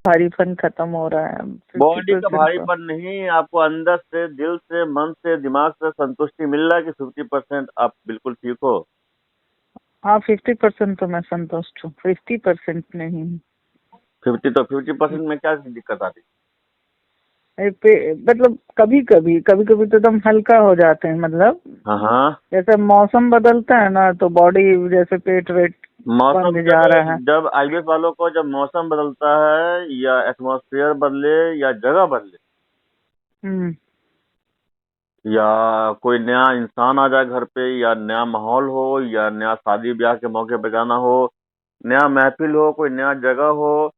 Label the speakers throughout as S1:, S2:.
S1: भारीपन खत्म हो रहा है।
S2: बॉडी का
S1: 50% तो
S2: भारीपन नहीं, आपको अंदर से, दिल से, मन से, दिमाग से संतुष्टि मिल रहा है कि 50% आप बिल्कुल ठीक हो?
S1: हाँ 50% तो मैं संतुष्ट हूँ, 50% नहीं।
S2: 50% में क्या दिक्कत आ रही?
S1: मतलब कभी कभी तो एकदम हल्का हो जाते हैं, मतलब
S2: हाँ हाँ।
S1: जैसे मौसम बदलता है ना तो बॉडी, जैसे पेट वेट
S2: मौसम
S1: बंद
S2: जब
S1: जा रहा है।
S2: जब आईबीएस वालों को जब मौसम बदलता है या एटमॉस्फेयर बदले या जगह बदले
S1: हम्म।
S2: या कोई नया इंसान आ जाए घर पे या नया माहौल हो या नया शादी ब्याह के मौके पे जाना हो, नया महफिल हो, कोई नया जगह हो,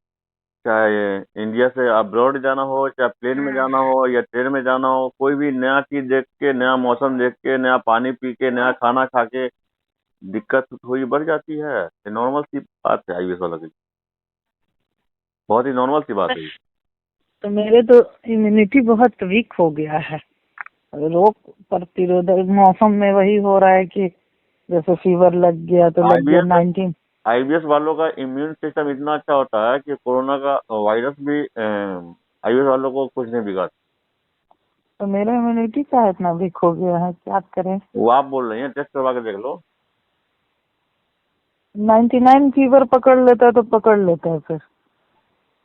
S2: चाहे इंडिया से अब्रॉड जाना हो, चाहे प्लेन में जाना हो या ट्रेन में जाना हो, कोई भी नया चीज देख के, नया मौसम देख के, नया पानी पी के, नया खाना खा के दिक्कत थोड़ी बढ़ जाती है। ये नॉर्मल सी बात है आईबीएस वालों की, बहुत ही नॉर्मल सी बात है ये।
S1: तो मेरे तो इम्यूनिटी बहुत वीक हो गया है। रोग प्रतिरोधक मौसम में वही हो रहा है कि जैसे फीवर लग गया तो लग गया
S2: आईबीएस
S1: 19।
S2: आईबीएस वालों का इम्यून सिस्टम इतना अच्छा होता है कि कोरोना का वायरस भी आईबीएस वालों को कुछ नहीं बिगाड़।
S1: तो मेरा इम्यूनिटी का इतना वीक हो गया है, क्या करें।
S2: वो आप बोल रही हैं, टेस्ट करवा के देख लो।
S1: 99 फीवर पकड़ लेता है तो पकड़ लेता है फिर।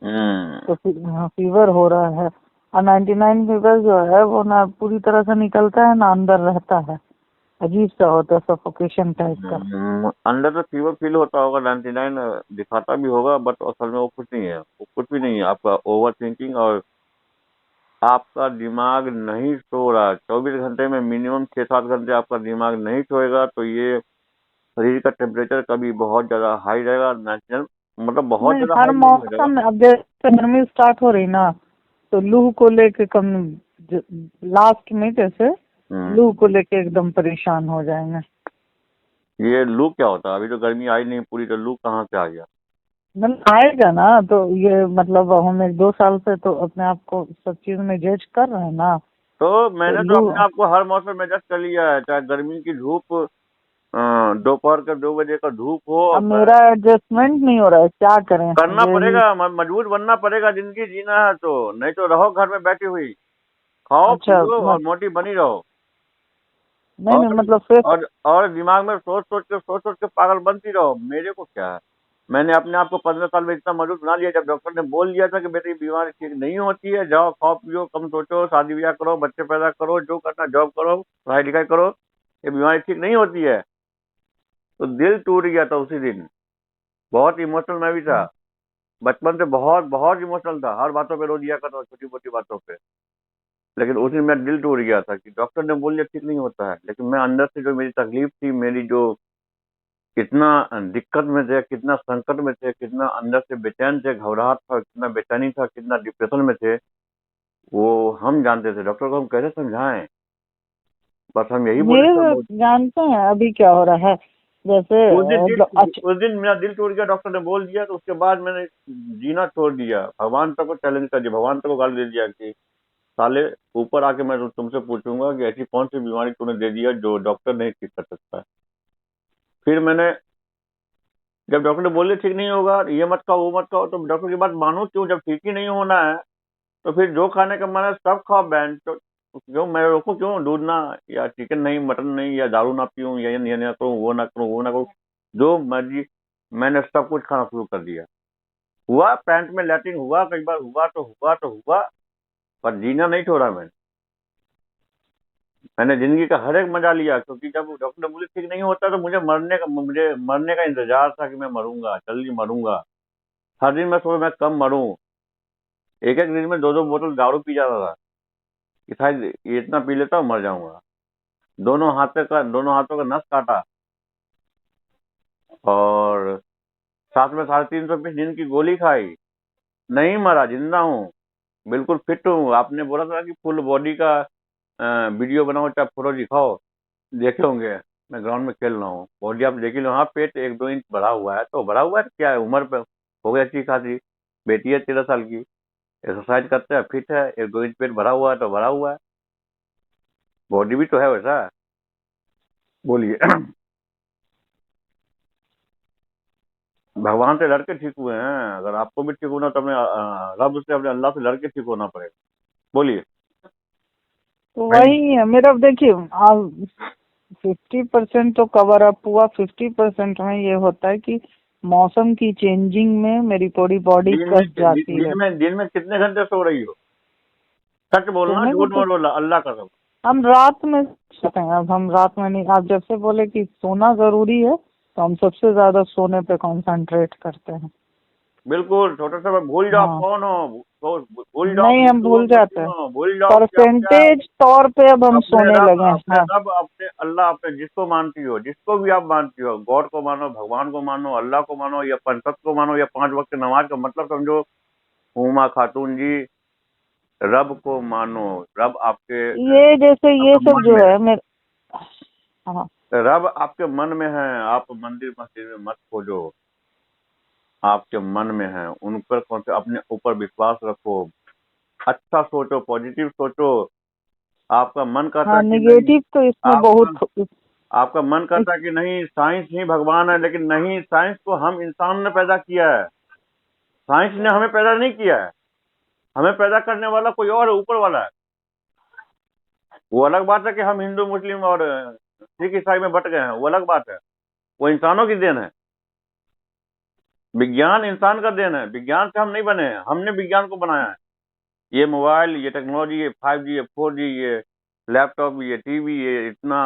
S2: हम्म।
S1: तो हाँ, फीवर हो रहा है। और 99 फीवर जो है वो ना पूरी तरह से निकलता है ना अंदर रहता है, अजीब सा होता है, सफोकेशन टाइप का।
S2: अंडर तो फीवर फील होता होगा, 99 दिखाता भी होगा, बट असल में वो कुछ नहीं है, वो कुछ भी नहीं है। आपका ओवर थिंकिंग और आपका दिमाग नहीं सो रहा। 24 घंटे में मिनिमम 6-7 घंटे आपका दिमाग नहीं सोएगा तो ये शरीर का टेम्परेचर कभी बहुत ज्यादा हाई रहेगा, नेचुरल मतलब बहुत
S1: नहीं,
S2: ज्यादा
S1: हर
S2: हाई नहीं हो जाएगा।
S1: मौसम में अब जैसे गर्मी स्टार्ट हो रही ना तो लू को लेके कम, लास्ट में जैसे
S2: हम्म।
S1: लू को लेके एकदम परेशान हो जाएंगे।
S2: ये लू क्या होता है? अभी तो गर्मी आई नहीं पूरी, तो लू कहाँ से आ गया?
S1: मतलब आएगा ना, तो ये मतलब हम 1-2 साल से तो अपने आप को सब चीज में जज कर रहे हैं ना।
S2: तो
S1: तो
S2: मैंने तो
S1: लू,
S2: अपने आप को हर मौसम में एडजस्ट कर लिया है, चाहे गर्मी की धूप, दोपहर के 2 बजे का धूप हो।
S1: अब मेरा एडजस्टमेंट नहीं हो रहा है, क्या करें
S2: करना
S1: यही।
S2: पड़ेगा, मजबूत बनना पड़ेगा, जिंदगी जीना है तो, नहीं तो रहो घर में बैठी हुई, खाओ
S1: अच्छा
S2: पियो और मोटी बनी रहो।
S1: नहीं नहीं,
S2: और
S1: मतलब फिर
S2: और दिमाग में सोच सोच के पागल बनती रहो। मेरे को क्या है, मैंने अपने आप को 15 साल में इतना मजबूत बना लिया, जब डॉक्टर ने बोल दिया था कि बेटे ये बीमारी ठीक नहीं होती है, जाओ खाओ पियो, कम सोचो, शादी ब्याह करो, बच्चे पैदा करो, जो करना जॉब करो, पढ़ाई लिखाई करो, ये बीमारी ठीक नहीं होती है, तो दिल टूट गया था उसी दिन। बहुत इमोशनल मैं भी था, बचपन से बहुत बहुत इमोशनल था, हर बातों पे रो दिया करता था, छोटी मोटी बातों पे। लेकिन उस दिन मेरा दिल टूट गया था कि डॉक्टर ने बोल दिया ठीक नहीं होता है, लेकिन मैं अंदर से जो मेरी तकलीफ थी, मेरी जो कितना दिक्कत में थे, कितना संकट में थे, कितना अंदर से बेचैन थे, घबराहट था, कितना बेचैनी था, कितना डिप्रेशन में थे, वो हम जानते थे। डॉक्टर को हम कैसे समझाएं, बस हम यही बोले थे।
S1: मेरे जानते हैं अभी क्या हो रहा है, जैसे अच्छा।
S2: उस दिन मेरा दिल टूट गया, डॉक्टर ने बोल दिया, तो उसके बाद मैंने जीना छोड़ दिया, भगवान तक को चैलेंज कर दिया, भगवान तक को गाली दे दिया कि साले, ऊपर आके मैं तुमसे पूछूंगा कि ऐसी कौन सी बीमारी तूने दे दिया जो डॉक्टर नहीं ठीक कर सकता है। फिर मैंने, जब डॉक्टर ने बोले ठीक नहीं होगा, ये मत खाओ वो मत खाओ, तो डॉक्टर की बात मानो क्यों? जब ठीक ही नहीं होना है तो फिर जो खाने का मन है सब खाओ बैंड, तो क्यों मैं रोकूं? क्यों दूध ना, या चिकन नहीं, मटन नहीं, या दारू ना पीऊं, या ये ना करूं, वो ना करूं, वो ना करूं, जो मर्जी, मैंने सब कुछ खाना शुरू कर दिया। हुआ पैंट में लैट्रिन, हुआ कई बार, हुआ, पर जीना नहीं छोड़ा मैंने जिंदगी का हर एक मजा लिया, क्योंकि जब डॉक्टर ने बोले ठीक नहीं होता तो मुझे मरने का इंतजार था कि मैं मरूंगा, जल्दी मरूंगा। हर दिन मैं सोच मैं कम मरूं। एक एक दिन में 2-2 बोतल दारू पी जाता था कि शायद ये इतना पी लेता हूँ मर जाऊंगा। दोनों हाथों का नस काटा, और साथ में 350 दिन की गोली खाई, नहीं मरा, जिंदा हूँ, बिल्कुल फिट हूँ। आपने बोला था कि फुल बॉडी का वीडियो बनाओ, चाहे फोटो दिखाओ, देखे होंगे। मैं ग्राउंड में खेल रहा हूँ, बॉडी आप देख ही लो। हाँ, पेट 1-2 इंच बढ़ा हुआ है, तो बढ़ा हुआ है, क्या है, उम्र पे हो गई अच्छी खासी। बेटी है 13 साल की, एक्सरसाइज करते हैं, फिट है, 1-2 इंच पेट भरा हुआ है तो भरा हुआ है, बॉडी भी तो है वैसा। बोलिए। भगवान से लड़ के ठीक हुए हैं। अगर आपको भी ठीक होना तो अपने रब से, अपने अल्लाह से लड़ के ठीक होना पड़ेगा। बोलिए।
S1: तो वही है मेरा। देखिए अब 50% तो कवर अप हुआ, 50% में ये होता है कि मौसम की चेंजिंग में मेरी पूरी बॉडी कस जाती है।
S2: दिन में कितने घंटे सो रही हो? सच बोलना,
S1: सोने को
S2: झूठ
S1: तो
S2: मत बोलना, अल्लाह का कसम।
S1: हम रात में सोते हैं। अब हम रात में नहीं, आप जब से बोले कि सोना जरूरी है तो हम सबसे ज्यादा सोने पे कंसंट्रेट करते हैं।
S2: बिल्कुल, छोटे से भूल जाओ
S1: हाँ,
S2: कौन हो, भूल जाओ
S1: नहीं हम
S2: हिंदू हो
S1: भूल जाते
S2: मुस्लिम
S1: हैं।
S2: हो, भूल जाओ कि आप क्या
S1: परसेंटेज तौर पे अब हम
S2: अपने
S1: सोने
S2: रब,
S1: लगे हैं। हाँ,
S2: अपने अल्लाह, अपने जिसको मानती हो, जिसको भी आप मानती हो, गॉड को मानो, भगवान को मानो, अल्लाह को मानो, या पंचतत्व को मानो, या 5 वक्त की नमाज का मतलब समझो। हुमा खातून जी, रब को मानो। रब आपके
S1: ये जैसे ये
S2: आपके
S1: सब
S2: मन
S1: जो
S2: में है।
S1: है मेरे। हाँ,
S2: रब आपके मन में है। आप मंदिर मस्जिद में मत खोजो, आपके मन में है। उन पर कौन से, अपने ऊपर विश्वास रखो, अच्छा सोचो, पॉजिटिव सोचो। आपका मन करता
S1: हाँ,
S2: है कि नहीं,
S1: निगेटिव तो इसमें
S2: आपका
S1: बहुत।
S2: आपका मन करता है कि नहीं साइंस ही भगवान है, लेकिन नहीं, साइंस को हम इंसान ने पैदा किया है। साइंस ने हमें पैदा नहीं किया है। हमें पैदा करने वाला कोई और है, ऊपर वाला है। वो अलग बात है कि हम हिंदू मुस्लिम और सिख ईसाई में बट गए हैं, वो अलग बात है। वो इंसानों की देन है। विज्ञान इंसान का देन है। विज्ञान से हम नहीं बने हैं, हमने विज्ञान को बनाया है। ये मोबाइल, ये टेक्नोलॉजी, ये 5G, ये 4G, ये लैपटॉप, ये टीवी, ये इतना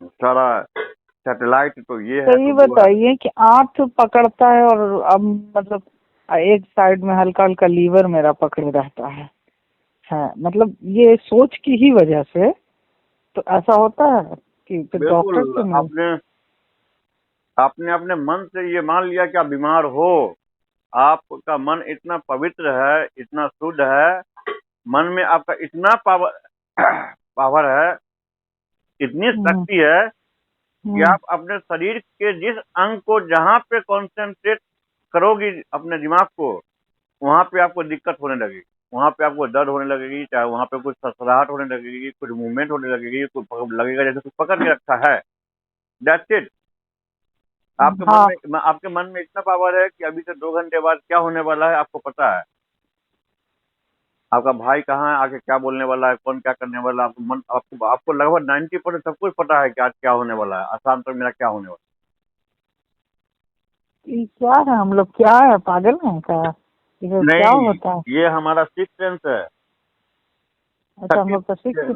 S2: सारा सैटेलाइट, तो ये है,
S1: तो
S2: तो
S1: ये
S2: वो है।
S1: बताइए कि आंख पकड़ता है और अब मतलब एक साइड में हल्का हल्का लीवर मेरा पकड़े रहता है। मतलब ये सोच की ही वजह से तो ऐसा होता है कि फिर डॉक्टर
S2: बिल्कुल।
S1: से मिले।
S2: आपने आपने अपने मन से ये मान लिया कि आप बीमार हो। आपका मन इतना पवित्र है, इतना शुद्ध है, मन में आपका इतना पावर पावर है, इतनी
S1: हम्म,
S2: शक्ति है कि
S1: हम्म,
S2: आप अपने शरीर के जिस अंग को जहां पे कंसंट्रेट करोगी, अपने दिमाग को, वहां पे आपको दिक्कत होने लगेगी। वहां पे आपको दर्द होने लगेगी, चाहे वहां पे कुछ ससराहट होने लगेगी, कुछ मूवमेंट होने लगेगी, कुछ लगेगा जैसे कुछ पकड़ के रखा है। That's it.
S1: हाँ।
S2: आपके मन में इतना पावर है कि अभी से 2 घंटे बाद क्या होने वाला है आपको पता है। आपका भाई कहाँ है, आके क्या बोलने वाला है, कौन क्या करने वाला है, आपको लगभग 90% सब कुछ पता है कि आज क्या होने वाला है, आसाम तक मेरा क्या होने वाला
S1: ये क्या है, हम लोग क्या है, पागल हैं क्या? ये सब
S2: है।
S1: क्या
S2: नहीं,
S1: होता है?
S2: ये हमारा 6 सेंस है।
S1: अच्छा, हम
S2: 30,
S1: लोग का सिक्स।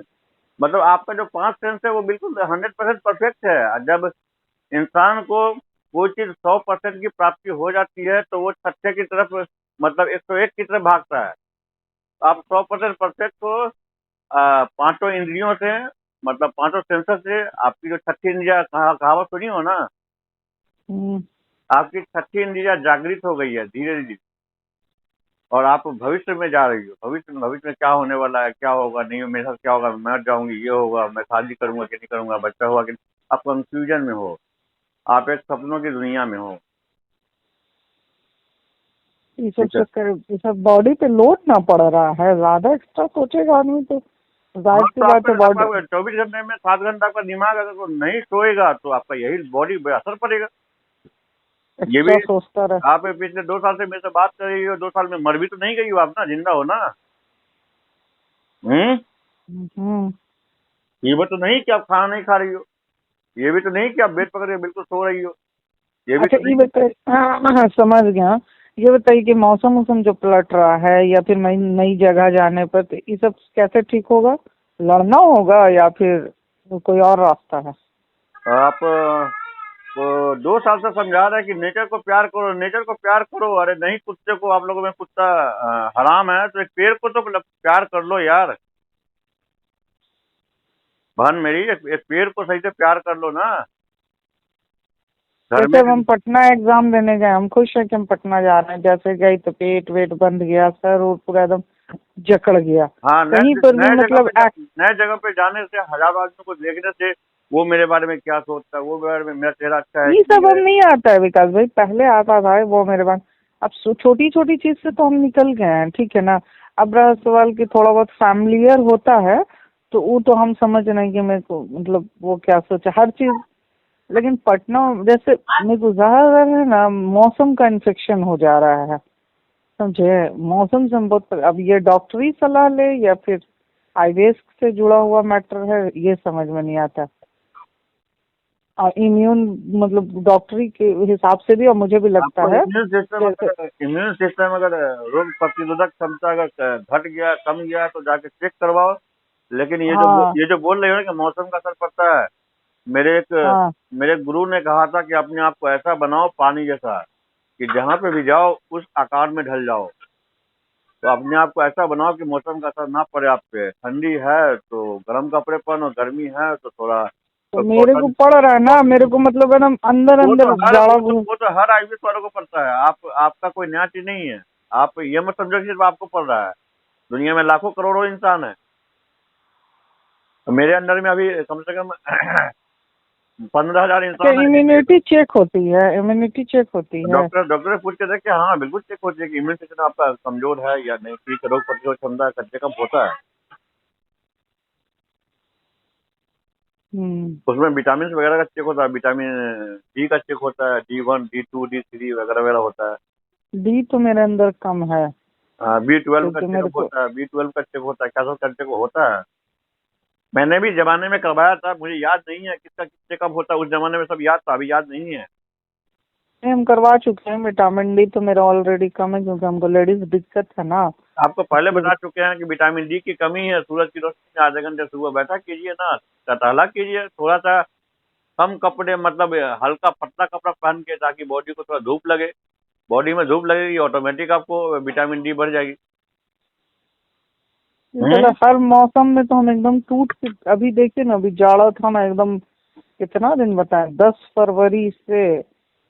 S2: मतलब आपका जो 5 सेंस है वो बिल्कुल 100% परफेक्ट है। और जब इंसान को कोई चीज 100% की प्राप्ति हो जाती है तो वो सत्य की तरफ, मतलब 101 की तरफ भागता है। आप 100% परफेक्ट हो, 5 इंद्रियों से, मतलब 5 सेंसर से। आपकी जो छठी इंद्रिया, कहावत सुनी हो ना,
S1: हम्म,
S2: आपकी छठी इंद्रिया जागृत हो गई है धीरे धीरे, और आप भविष्य में जा रही हो। भविष्य में क्या होने वाला है, क्या होगा, नहीं मेरे साथ क्या होगा, मैं मर जाऊंगी, ये होगा, मैं शादी करूंगा कि नहीं करूंगा, बच्चा होगा कि नहीं। आप कंफ्यूजन में हो, आप एक सपनों की दुनिया में हो।
S1: ये सब
S2: ठीक है।
S1: चक्कर, ये सब बॉडी पे लोड ना पड़ रहा है, ज्यादा एक्स्ट्रा सोचेगा आदमी तो
S2: हाँ,
S1: जाहिर सी
S2: तो
S1: बात
S2: आपका
S1: है बॉडी
S2: आपका 24 घंटे में 7 घंटा आपका दिमाग अगर वो नहीं सोएगा तो आपका यही बॉडी पे असर पड़ेगा। ये भी
S1: एक्स्ट्रा सोचता रहे।
S2: आप पिछले 2 साल से मेरे से बात कर रही हो, 2 साल में मर भी तो नहीं गई हो आप ना, जिंदा हो ना। हम्म।
S1: हम्म।
S2: ये भी तो नहीं कि आप खाना नहीं खा रही हो। ये भी तो नहीं कि आप बेड पकड़ के बिल्कुल सो रही हो। ये भी
S1: अच्छा,
S2: तो
S1: ये
S2: नहीं।
S1: बताइए, हाँ, समझ गया। ये बताइए कि मौसम वोसम जो पलट रहा है या फिर नई नई जगह जाने पर तो ये सब कैसे ठीक होगा? लड़ना होगा या फिर कोई और रास्ता है?
S2: आप वो 2 साल से समझा रहे हैं कि नेचर को प्यार करो, नेचर को प्यार करो। अरे नहीं, कुत्ते को, आप लोगों में कुत्ता हराम है तो एक पेड़ को तो प्यार कर लो यार। बहन मेरी, एक पेड़ को सही से प्यार कर लो ना। घर
S1: जैसे
S2: में।
S1: अब हम पटना एग्जाम देने गए, हम खुश है कि हम पटना जा रहे हैं। जैसे गए तो पेट वेट बंद गया, सर और पूरा एकदम जकड़ गया।
S2: हाँ,
S1: कहीं पर भी मतलब
S2: नए जगह पे जाने से, हजारों आदमियों को देखने से, वो मेरे बारे में क्या सोचता है, वो मेरे बारे में, मेरा चेहरा अच्छा है
S1: ये
S2: कि
S1: सब
S2: नहीं
S1: अब
S2: है।
S1: नहीं आता है विकास भाई, पहले आता था वो मेरे पास। अब छोटी छोटी चीज से तो हम निकल गए हैं, ठीक है ना। अब रहा सवाल कि थोड़ा बहुत फैमिलियर होता है तो वो तो हम समझ रहे हैं कि मेरे को मतलब वो क्या सोचा हर चीज। लेकिन पटना जैसे मेरे को ज्यादातर है ना मौसम का इन्फेक्शन हो जा रहा है, समझे। मौसम से हम बहुत अब ये डॉक्टरी सलाह ले या फिर आईवीएस से जुड़ा हुआ मैटर है, ये समझ में नहीं आता। और इम्यून मतलब डॉक्टरी के हिसाब से भी, और मुझे भी लगता
S2: आपको
S1: है जैसे
S2: इम्यून सिस्टम अगर रोग प्रतिरोधक क्षमता अगर घट गया, कम गया, तो जाके चेक करवाओ। लेकिन
S1: हाँ
S2: ये जो बोल रहे हो ना कि मौसम का असर पड़ता है, मेरे एक
S1: हाँ
S2: मेरे गुरु ने कहा था कि अपने आप को ऐसा बनाओ पानी जैसा, कि जहाँ पे भी जाओ उस आकार में ढल जाओ। तो अपने आप को ऐसा बनाओ कि मौसम का असर ना पड़े आप पे। ठंडी है तो गर्म कपड़े पहनो, गर्मी है तो थोड़ा
S1: तो मेरे को
S2: कॉटन।
S1: पड़ रहा है ना, मेरे को मतलब है ना अंदर अंदर जाड़ा घुस।
S2: वो तो हर आईवीएस वालों को पड़ता है। आपका कोई नया चीज नहीं है। आप ये मत समझो कि सिर्फ आपको पड़ रहा है। दुनिया में लाखों करोड़ों इंसान है। मेरे अंदर में अभी कम से कम 15,000
S1: अच्छा,
S2: इंसान है।
S1: इम्यूनिटी चेक होती है, इम्यूनिटी चेक होती है।
S2: डॉक्टर से पूछ के देखे, हाँ बिल्कुल चेक हो जाएगी इम्यून सिस्टम आपका कमजोर है या नहीं, ठीक है, रोग प्रतिरोध क्षमता कम से कम होता है।
S1: हम्म।
S2: उसमें विटामिन वगैरह का चेक होता है, विटामिन डी का चेक होता है, D1 D2 D3 वगैरह वगैरह होता है।
S1: डी तो मेरे अंदर कम है,
S2: B12 का
S1: क्योंकि मेरे
S2: चेकअप
S1: को
S2: होता है, B12 का चेक होता है, क्या सब का चेक होता है। मैंने भी जमाने में करवाया था, मुझे याद नहीं है किसका चेकअप होता है। उस जमाने में सब याद था, अभी याद नहीं है।
S1: हम करवा चुके हैं। विटामिन डी तो मेरा ऑलरेडी कम है, क्योंकि हमको लेडीज दिक्कत है ना।
S2: आपको पहले
S1: इसलिए
S2: बता चुके हैं कि विटामिन डी की कमी है। सूरज की रोशनी में आधे घंटे सुबह बैठा कीजिए ना, टहला कीजिए थोड़ा सा, कम कपड़े मतलब हल्का पतला कपड़ा पहन के, ताकि बॉडी को थोड़ा धूप लगे। बॉडी में धूप लगेगी, ऑटोमेटिक आपको विटामिन डी बढ़ जाएगी।
S1: मतलब हर मौसम में तो हम एकदम टूट के, अभी देखिए ना, अभी जाड़ा था ना एकदम, कितना दिन बताएं, 10 फरवरी से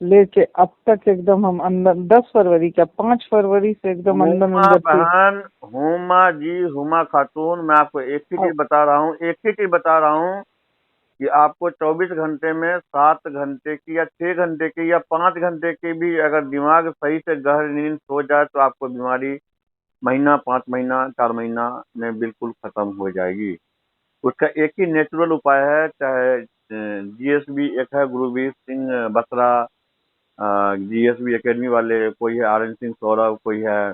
S1: लेके अब तक एकदम हम अंदर, 10 फरवरी क्या, 5 फरवरी से एकदम अंदर
S2: हुमा
S1: अंदर थे।
S2: बहन, हुमा जी, हुमा खातून, मैं आपको एक ही
S1: अब
S2: चीज बता रहा हूँ, एक ही चीज बता रहा हूँ कि आपको 24 घंटे में 7 घंटे की या 6 घंटे की या 5 घंटे की भी अगर दिमाग सही से गहरी नींद सो जाए, तो आपको बीमारी महीना, 5 महीना, 4 महीना में बिल्कुल खत्म हो जाएगी। उसका एक ही नेचुरल उपाय है, चाहे जीएसबी एक है, गुरुवीर सिंह बत्रा, जीएसबी एकेडमी वाले, कोई है आर एन सिंह सौरभ, कोई है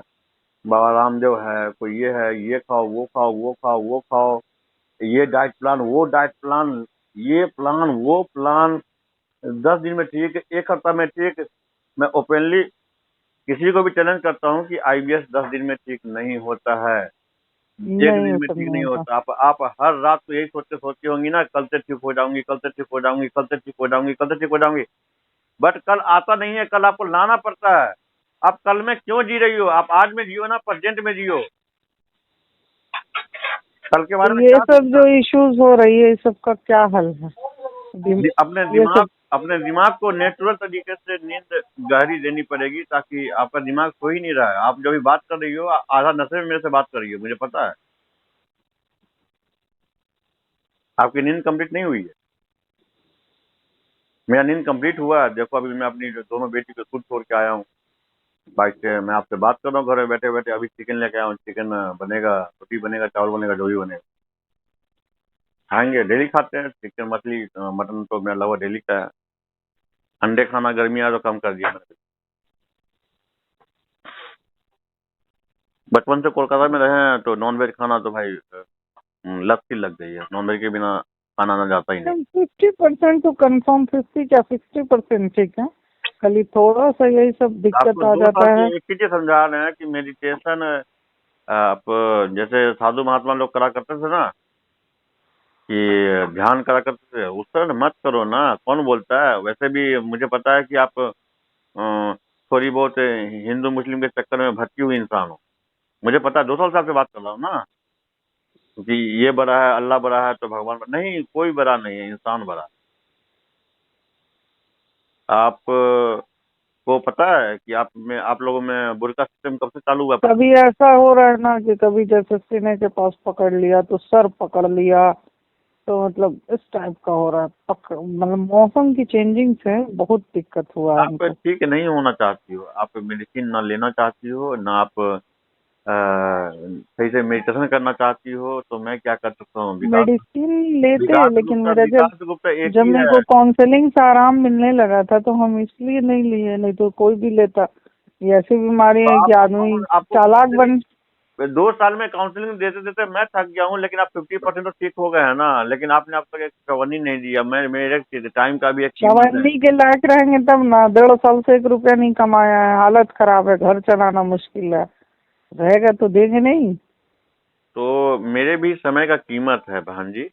S2: बाबा रामदेव है, कोई ये खाओ वो खाओ, वो खाओ वो खाओ, ये डाइट प्लान वो डाइट प्लान, ये प्लान वो प्लान, 10 दिन में ठीक, एक हफ्ता में ठीक। मैं ओपनली किसी को भी चैलेंज करता हूँ कि आईबीएस 10 दिन में ठीक नहीं होता है। एक
S1: नहीं,
S2: दिन
S1: ये
S2: में
S1: सब
S2: ठीक
S1: नहीं
S2: नहीं
S1: होता।
S2: होता। आप हर रात को यही सोचती होंगी ना, कल से ठीक हो जाऊंगी, कल से ठीक हो जाऊंगी, कल से ठीक हो जाऊंगी, कल से ठीक हो जाऊंगी। बट कल आता नहीं है, कल आपको लाना पड़ता है। आप कल में क्यों जी रही हो? आप आज में जियो ना, प्रेजेंट में जियो। कल के
S1: तो
S2: बारे में
S1: ये
S2: क्या
S1: सब
S2: सोचना?
S1: जो इश्यूज हो रही है, इस सब का क्या हल है? ये सब
S2: अपने दिमाग को नेचुरल तरीके से नींद गहरी देनी पड़ेगी, ताकि आपका दिमाग सो ही नहीं रहा है। आप जो भी बात कर रही हो, आधा नशे में मेरे से बात कर रही हो, मुझे पता है। आपकी नींद कंप्लीट नहीं हुई है। मेरा नींद कंप्लीट हुआ है। देखो अभी मैं अपनी दोनों बेटी को स्कूल छोड़ के आया हूँ, बाइक से मैं आपसे बात कर रहा हूँ घर में बैठे बैठे। अभी चिकन लेके आया हूँ, चिकन बनेगा, रोटी बनेगा, चावल बनेगा, जो भी बनेगा खाएंगे। डेली खाते हैं चिकन, मछली, मटन तो मेरा लगभग डेली का है। अंडे खाना गर्मी आ तो कम कर दिया मैंने। बचपन से कोलकाता में रहे हैं, तो नॉन वेज खाना तो भाई लत सी लग गई है। नॉन वेज के बिना खाना ना जाता ही नहीं।
S1: 50% तो कंफर्म, 50 क्या 60% ठीक है, खाली थोड़ा सा यही सब दिक्कत
S2: आपको
S1: आ
S2: 2 साल
S1: जाता है।
S2: से एक ही चीज समझा रहे हैं कि मेडिटेशन, आप जैसे साधु महात्मा लोग करा करते थे ना, कि ध्यान करा करते थे, उस तरह मत करो ना। कौन बोलता है? वैसे भी मुझे पता है कि आप थोड़ी बहुत हिंदू मुस्लिम के चक्कर में भटकी हुई इंसान हो। मुझे पता है, 2 साल से आपसे बात कर रहा हूँ ना, कि ये बड़ा है, अल्लाह बड़ा है, तो भगवान बड़ा नहीं। कोई बड़ा नहीं है, इंसान बड़ा है। आप को पता है कि आप लोगों में बुर्का सिस्टम कब से चालू हुआ?
S1: कभी ऐसा हो रहा है ना कि कभी जैसे सीने के पास पकड़ लिया तो सर पकड़ लिया, तो मतलब इस टाइप का हो रहा है। मतलब मौसम की चेंजिंग से बहुत दिक्कत हुआ है
S2: आप
S1: हमको।
S2: ठीक नहीं होना चाहती हो, आप मेडिसिन ना लेना चाहती हो, ना आप सही से मेडिटेशन करना चाहती हो तो मैं क्या कर सकता हूँ?
S1: मेडिसिन लेते हैं,
S2: विकास
S1: लेकिन
S2: गुप्ता,
S1: मेरा जब
S2: विकास गुप्ता एक
S1: जब
S2: ही
S1: मेरे
S2: है।
S1: को काउंसलिंग से आराम मिलने लगा था तो हम इसलिए नहीं लिए, नहीं तो कोई भी लेता। ये ऐसी बीमारी
S2: तो
S1: है कि
S2: आपको
S1: आदमी
S2: आपको
S1: चालाक बन।
S2: काउंसलिंग 2 साल में काउंसलिंग देते देते मैं थक गया हूँ, लेकिन आप 50% तो ठीक हो गए हैं ना। लेकिन आपने अब तक एक चवन्नी नहीं दिया। मैं मेरे टाइम का भी एक कीमत है।
S1: चवन्नी के लायक रहेंगे तब ना। 1.5 साल से 1 रुपया नहीं कमाया है, हालत खराब है, घर चलाना मुश्किल है। रहेगा तो देंगे नहीं।
S2: तो मेरे भी समय का कीमत है बहन जी।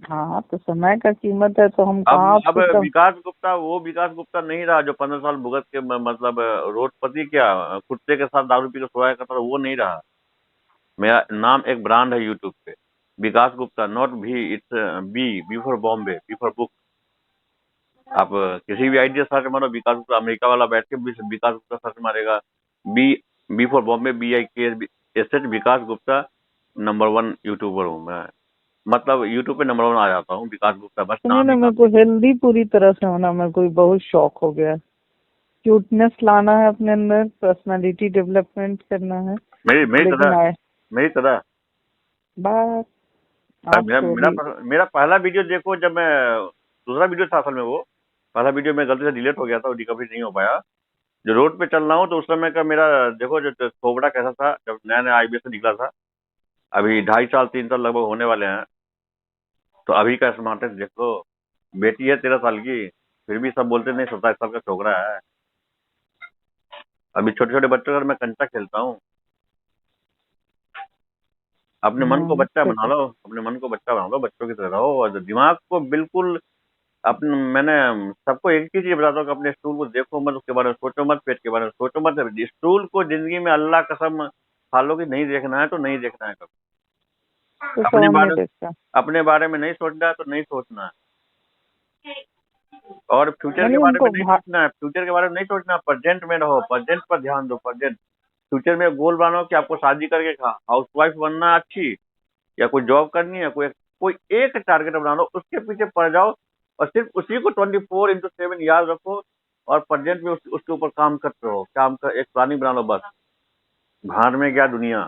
S1: हाँ, तो समय का कीमत है तो हम
S2: अब
S1: कहाँ
S2: अब
S1: आपसे कम।
S2: विकास गुप्ता वो विकास गुप्ता नहीं रहा जो 15 साल भुगत के मतलब रोडपति क्या कुत्ते के साथ दारू पी के सोया करता था, वो नहीं रहा। मेरा नाम एक ब्रांड है यूट्यूब पे, Vikas Gupta, not V, it's B for Bombay, B for book. आप किसी भी आइडिया सर्च मारो विकास गुप्ता, अमेरिका वाला बैठ के भी विकास गुप्ता सर्च मारेगा। B B for Bombay, BIKS Vikas Gupta, number 1 YouTuber हूँ मैं। मतलब यूट्यूब पे नंबर 1 आ जाता हूँ, विकास गुप्ता, बस
S1: सुनिए
S2: नाम
S1: ना,
S2: ही
S1: मेरे को
S2: काफी है।
S1: हेल्दी पूरी तरह से होना, मेरे को बहुत शौक हो गया। क्यूटनेस लाना है अपने अंदर, पर्सनालिटी डेवलपमेंट करना है।
S2: मेरी मेरी
S1: लेकिन
S2: तरह
S1: आए
S2: मेरी तरह
S1: बात
S2: मेरा
S1: आपको
S2: मेरा
S1: अभी।
S2: मेरा पहला वीडियो देखो, जब मैं दूसरा वीडियो था असल में वो। पहला वीडियो में गलती से डिलीट हो गया था, रिकवरी नहीं हो पाया। जो रोड पे चल रहा हूँ तो उस समय का मेरा देखो, जो थोबड़ा कैसा था जब नया नया IBS से निकला था। अभी 2.5 साल 3 साल लगभग होने वाले हैं। तो अभी का स्मार्टनेस देख लो। बेटी है 13 साल की, फिर भी सब बोलते नहीं 27 साल का छोकरा है। अभी छोटे छोटे बच्चों के साथ मैं कंचा खेलता हूँ। अपने मन को बच्चा बना
S1: ठीक है।
S2: लो, अपने मन को बच्चा बना लो, बच्चों की तरह रहो, और दिमाग को बिल्कुल अपने मैंने सबको एक चीज ये बताता हूँ कि अपने स्टूल को देखो मत, उसके बारे में सोचो मत, पेट के बारे में सोचो मत। स्टूल को जिंदगी में अल्लाह कसम खा लो कि नहीं देखना है तो नहीं देखना है कभी।
S1: तो
S2: अपने
S1: समझ नहीं
S2: बारे
S1: देखता।
S2: अपने बारे में नहीं सोचना है तो नहीं सोचना है। और फ्यूचर के
S1: नहीं,
S2: बारे में
S1: उनको
S2: नहीं सोचना है, फ्यूचर के बारे में नहीं सोचना, प्रेजेंट में रहो, प्रेजेंट पर ध्यान दो, प्रेजेंट। फ्यूचर में गोल बनाओ कि आपको शादी करके हाउस वाइफ बनना है अच्छी, या कोई जॉब करनी है, कोई कोई एक टारगेट बना लो, उसके पीछे पड़ जाओ, और सिर्फ उसी को 24/7 याद रखो। और प्रेजेंट में उसके ऊपर काम करते रहो, काम कर एक प्लानिंग बना लो बस। भाड़ में गया दुनिया,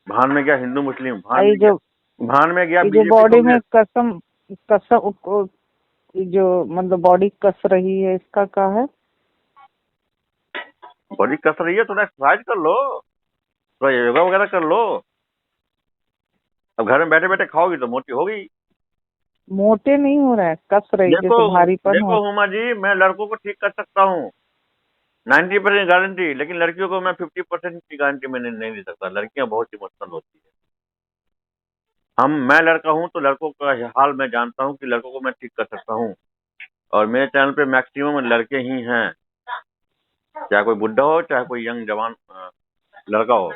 S2: भाड़ में गया हिंदू मुस्लिम,
S1: ये जो
S2: भाड़ में गया
S1: ये जो
S2: बीजेपी
S1: बॉडी में
S2: कांग्रेस।
S1: कसम कसम ये जो मतलब बॉडी कस रही है, इसका क्या है?
S2: बॉडी कस रही है, थोड़ा एक्सरसाइज कर लो, थोड़ा योगा वगैरह कर लो। अब घर में बैठे बैठे खाओगी तो मोटी होगी।
S1: मोटे नहीं हो रहा है, कस रही,
S2: देखो
S1: जैसे भारीपन हो।
S2: देखो हुमा जी, मैं लड़कों को ठीक कर सकता हूँ 90% गारंटी, लेकिन लड़कियों को मैं 50% की गारंटी में नहीं दे सकता। लड़कियां बहुत इमोशनल होती है। मैं लड़का हूँ तो लड़कों का हाल मैं जानता हूँ कि लड़कों को मैं ठीक कर सकता हूँ। और मेरे चैनल पे मैक्सिमम लड़के ही हैं, चाहे कोई बुढ़ा हो चाहे कोई यंग जवान लड़का हो।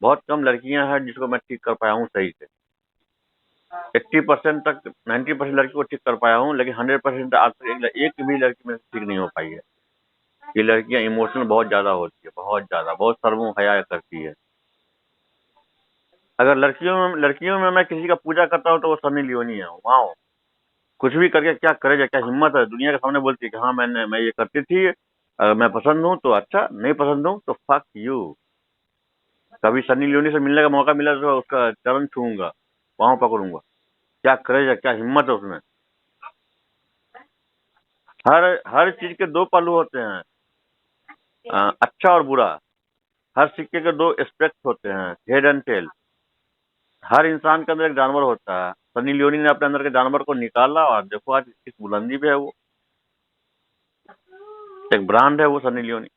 S2: बहुत कम लड़कियां हैं जिसको मैं ठीक कर पाया हूँ सही से। 80% तक 90% लड़की को ठीक कर पाया हूँ, लेकिन 100% आज तक एक भी लड़की मेरे से ठीक नहीं हो पाई है। ये लड़कियां इमोशनल बहुत ज्यादा होती है, बहुत ज्यादा, बहुत शर्मो हया करती है। अगर लड़कियों में मैं किसी का पूजा करता हूँ तो वो सनी लियोनी है। वाह, कुछ भी करके क्या करे, क्या हिम्मत है, दुनिया के सामने बोलती है कि हाँ मैं ये करती थी। अगर मैं पसंद हूँ तो अच्छा, नहीं पसंद हूँ तो फक यू। कभी सनी लियोनी से मिलने का मौका मिला तो उसका चरण छूऊंगा, पाँव पकड़ूंगा। क्या करे, क्या हिम्मत है उसमें। हर हर चीज के दो पहलू होते हैं, अच्छा और बुरा। हर सिक्के के दो एस्पेक्ट होते हैं, हेड एंड टेल। हर इंसान के अंदर एक जानवर होता है। सनी लियोनी ने अपने अंदर के जानवर को निकाला और देखो आज किस बुलंदी पे है वो। एक ब्रांड है वो सनी लियोनी।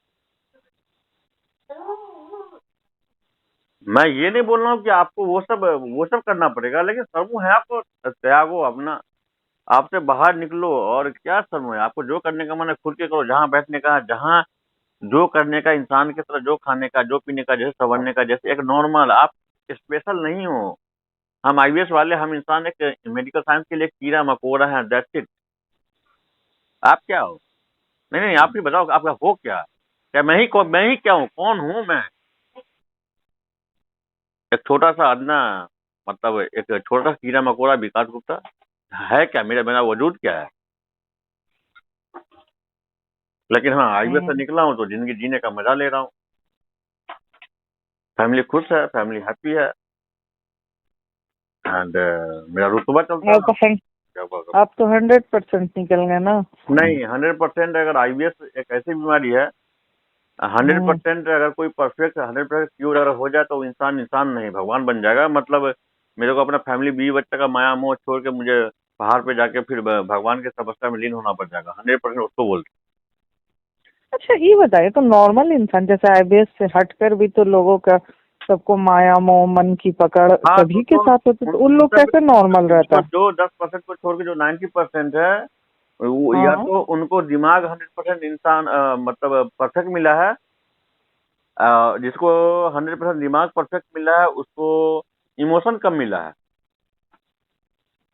S2: मैं ये नहीं बोल रहा हूँ कि आपको वो सब करना पड़ेगा, लेकिन समूह है आपको, त्यागो अपना, आपसे बाहर निकलो। और क्या समूह है, आपको जो करने का मन है खुद के करो। जहाँ बैठने का, जहाँ जो करने का, इंसान की तरह जो खाने का, जो पीने का, जैसे संवरने का, जैसे एक नॉर्मल, आप स्पेशल नहीं हो। हम IBS वाले, हम इंसान एक मेडिकल साइंस के लिए कीड़ा मकोड़ा है, दैट्स इट। आप क्या हो? नहीं नहीं, आप ही बताओ आपका हो क्या? क्या मैं ही क्या हूँ, कौन हूँ मैं? एक छोटा सा अदना, मतलब एक छोटा सा कीड़ा मकोड़ा विकास गुप्ता है क्या? मेरा वजूद क्या है? लेकिन हाँ, IBS से
S1: हम्म,
S2: निकला हूँ तो जिंदगी जीने का मजा ले रहा हूँ। फैमिली खुश है, फैमिली हैप्पी है एंड मेरा रुतबा चलता है।
S1: आप
S2: क्या बात
S1: आप तो 100% निकल गए ना।
S2: नहीं, 100% अगर आईबीएस एक ऐसी बीमारी है, हंड्रेड
S1: हम्म।
S2: परसेंट अगर कोई परफेक्ट 100% क्यूर अगर हो जाए तो वो इंसान इंसान नहीं भगवान बन जाएगा। मतलब मेरे को अपना फैमिली बीवी बच्चा का माया मोह छोड़ के मुझे पहाड़ पे जाके फिर भगवान के तपस्या में लीन होना पड़ जाएगा। 100% उसको बोलते
S1: अच्छा ये बताइए, तो नॉर्मल इंसान जैसे आईबीएस से हटकर भी तो लोगों का, सबको माया मोह मन की पकड़
S2: हैं। हाँ,
S1: सभी के साथ होती, तो उन लोग कैसे नॉर्मल रहता
S2: जो
S1: है?
S2: जो 10% को छोड़ के जो 90% है, वो या
S1: हाँ।
S2: तो उनको दिमाग 100% इंसान मतलब परफेक्ट मिला है। जिसको 100% दिमाग परफेक्ट मिला है उसको इमोशन कम मिला है,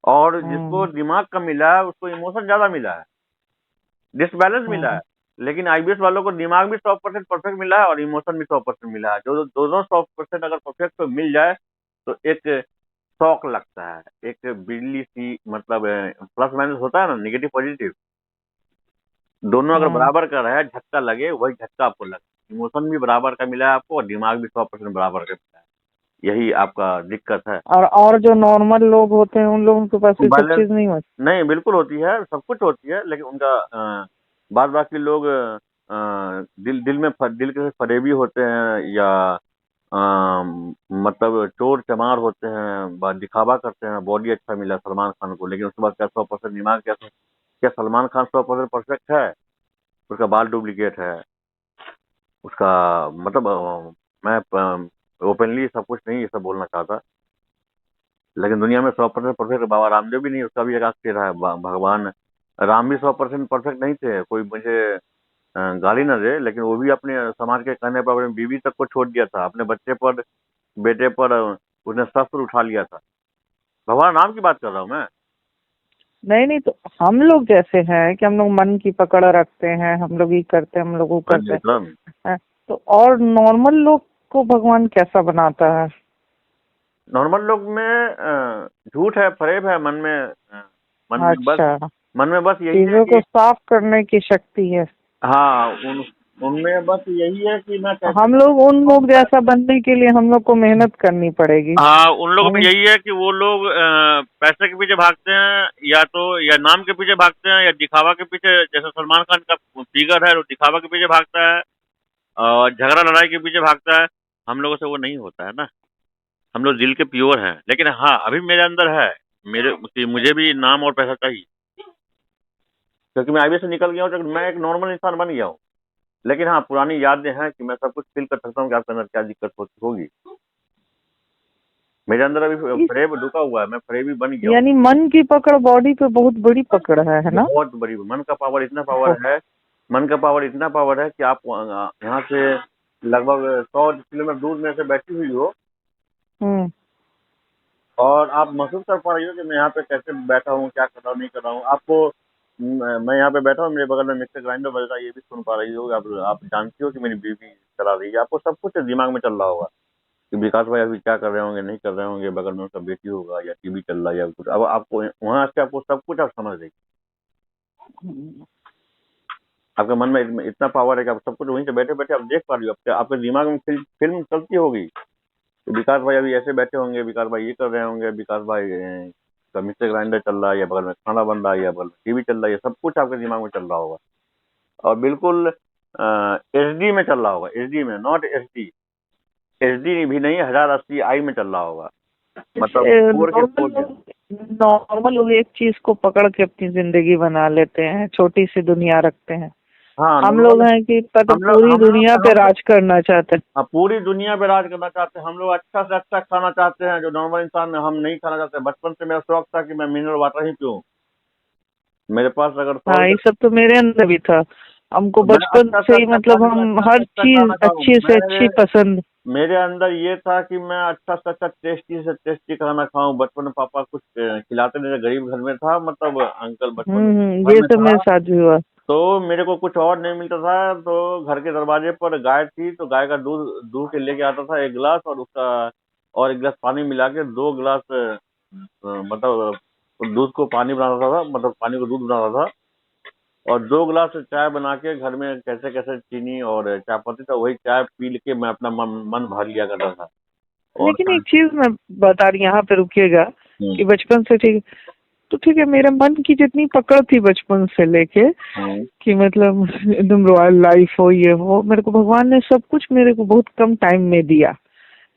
S2: और जिसको
S1: हम्म।
S2: दिमाग कम मिला है उसको इमोशन ज्यादा मिला है, डिसबैलेंस मिला है।
S1: हम्म।
S2: लेकिन आईबीएस वालों को दिमाग भी 100% परफेक्ट मिला है और इमोशन भी 100% मिला है। जो दोनों 100% अगर परफेक्ट तो मिल जाए तो एक शौक लगता है, एक बिजली सी, मतलब प्लस माइनस होता है ना, निगेटिव पॉजिटिव, दोनों अगर
S1: हम्म।
S2: बराबर का रहे, झटका लगे, वही झटका आपको लगे। इमोशन भी बराबर का मिला है आपको और दिमाग भी 100% बराबर का मिला है। यही आपका दिक्कत है।
S1: और जो नॉर्मल लोग होते हैं उन लोगों के पास ये सब
S2: बैलेंस
S1: चीज नहीं होती।
S2: नहीं, बिल्कुल होती है, सब कुछ होती है, लेकिन उनका बाद बाकी लोग दिल के फरेबी होते हैं, या मतलब चोर चमार होते हैं, दिखावा करते हैं, बॉडी अच्छा मिला सलमान खान को, लेकिन उसके बाद क्या 100% दिमाग, क्या सलमान खान 100% परफेक्ट है? उसका बाल डुप्लीकेट है, उसका मतलब मैं ओपनली सब कुछ नहीं ये सब बोलना चाहता, लेकिन दुनिया में 100% परफेक्ट बाबा रामदेव भी नहीं, उसका भी एक आध चेहरा है। भगवान राम भी 100% परफेक्ट नहीं थे। कोई मुझे गाली ना दे, लेकिन वो भी अपने समाज के कहने पर अपनी बीवी तक को छोड़ दिया था, अपने बच्चे पर, बेटे पर उसने शस्त्र उठा लिया था। भगवान राम की बात कर रहा हूँ मैं।
S1: नहीं नहीं, तो हम लोग जैसे हैं कि हम लोग मन की पकड़ रखते हैं, हम लोग ये करते हैं, हम लोग वो
S2: हाँ
S1: करते
S2: जी, एकदम।
S1: हैं। तो और नॉर्मल लोग को भगवान कैसा बनाता है?
S2: नॉर्मल लोग में झूठ है, फरेब है मन में, मन में बस
S1: अच्छा,
S2: मन में बस यही है
S1: चीजों को
S2: कि
S1: साफ करने की शक्ति है।
S2: हाँ, उनमें बस यही है कि मैं कैसे
S1: हम लोग उन लोग जैसा बनने के लिए हम लोग को मेहनत करनी पड़ेगी।
S2: हाँ, उन लोगों में
S1: हम
S2: यही है कि वो लोग पैसे के पीछे भागते हैं, या तो या नाम के पीछे भागते हैं, या दिखावा के पीछे। जैसे सलमान खान का फिगर है, वो दिखावा के पीछे भागता है और झगड़ा लड़ाई के पीछे भागता है। हम लोगों से वो नहीं होता है ना। हम लोग दिल के प्योर हैं, लेकिन हाँ, अभी मेरे अंदर है, मेरे कि मुझे भी नाम और पैसा चाहिए, क्योंकि मैं आईबीएस से निकल गया हूँ, तो मैं एक नॉर्मल इंसान बन गया हूँ। लेकिन हाँ, पुरानी यादें हैं कि मैं सब कुछ फील कर सकता हूँ कि आपके अंदर क्या दिक्कत होगी। मेरे अंदर अभी
S1: इस
S2: फरेब ढुका हुआ है, मैं फरेबी बन गया हूँ।
S1: यानी मन की पकड़ बॉडी पे बहुत बड़ी पकड़ है ना?
S2: बहुत बड़ी मन का पावर इतना पावर है, मन का पावर इतना पावर है कि आप यहाँ से लगभग 100 किलोमीटर दूर में से बैठी हुई हो,
S1: हम्म।
S2: और आप महसूस कर पा रही हो कि मैं यहाँ पे कैसे बैठा हूँ, क्या कर रहा हूँ, नहीं कर रहा हूँ। आपको मैं यहाँ पे बैठा हूँ, मेरे बगल में मिक्सर ग्राइंडर बज रहा है, ये भी सुन पा रही हो। आप जानती हो कि मेरी बीवी चला रही है। आपको सब कुछ दिमाग में चल रहा होगा कि विकास भाई अभी क्या कर रहे होंगे, नहीं कर रहे होंगे, बगल में उसका बेटी होगा, या टीवी चल रहा है, या कुछ। अब आपको वहां से आपको सब कुछ आप समझ रही। आपके मन में इतना पावर है कि आप सब कुछ वहीं से बैठे बैठे आप देख पा रही हो। आपके दिमाग में फिल्म चलती होगी कि विकास भाई अभी ऐसे बैठे होंगे, विकास भाई ये कर रहे होंगे, विकास भाई का मिक्सर ग्राइंडर चल रहा है, या बगल में खाना बन रहा है, या बगल में टीवी चल रहा है। ये सब कुछ आपके दिमाग में चल रहा होगा, और बिल्कुल एचडी में चल रहा होगा। एचडी में, नॉट एचडी, एचडी भी नहीं, 1080i में चल रहा होगा, मतलब 4K
S1: नॉर्मल
S2: 4K।
S1: लोग नॉर्मल लोग एक चीज को पकड़ के अपनी जिंदगी बना लेते हैं, छोटी सी दुनिया रखते हैं।
S2: हाँ,
S1: हम लोग
S2: नॉर्मल।
S1: हैं कि मतलब
S2: हम लोग
S1: पूरी
S2: हम लोग
S1: दुनिया पे
S2: हम लोग
S1: राज करना चाहते हैं।
S2: हाँ, पूरी दुनिया पे राज करना चाहते हैं। हम लोग अच्छा से अच्छा खाना चाहते हैं, जो नॉर्मल इंसान हम नहीं खाना चाहते। बचपन से मेरा शौक था कि मैं मिनरल वाटर ही पीऊँ। मेरे पास अगर सौ
S1: हाँ, ये सब तो मेरे अंदर भी था। हमको
S2: मैं
S1: बचपन
S2: अच्छा से
S1: से ही
S2: अच्छा
S1: मतलब
S2: खाना,
S1: हम
S2: अच्छा से
S1: हर
S2: अच्छा
S1: चीज
S2: खाना खाऊं।
S1: अच्छी से अच्छी पसंद।
S2: मेरे अंदर ये था कि मैं अच्छा से अच्छा टेस्टी से टेस्टी खाना खाऊं। बचपन में पापा कुछ खिलाते नहीं थे, गरीब घर में था, मतलब अंकल बचपन में घर
S1: ये
S2: में
S1: सब
S2: था।
S1: मेरे साथ भी हुआ।
S2: तो मेरे को कुछ और नहीं मिलता था, तो घर के दरवाजे पर गाय थी, तो गाय का दूध दूह के लेके आता था 1 गिलास, और उसका और 1 गिलास पानी मिला के 2 गिलास मतलब दूध को पानी बनाता था, मतलब पानी को दूध बनाता था। और 2 गिलास चाय बना के घर में कैसे कैसे चीनी और चाय पत्ती था, वही चाय पी के मैं अपना मन भर लिया करता था। और
S1: लेकिन एक चीज मैं बता रही, यहाँ पे रुकिएगा
S2: हम्म,
S1: कि बचपन से ठीक, तो ठीक है, मेरे मन की जितनी पकड़ थी बचपन से लेके
S2: हम्म,
S1: कि मतलब एकदम रॉयल लाइफ हो, ये हो, मेरे को भगवान ने सब कुछ मेरे को बहुत कम टाइम में दिया,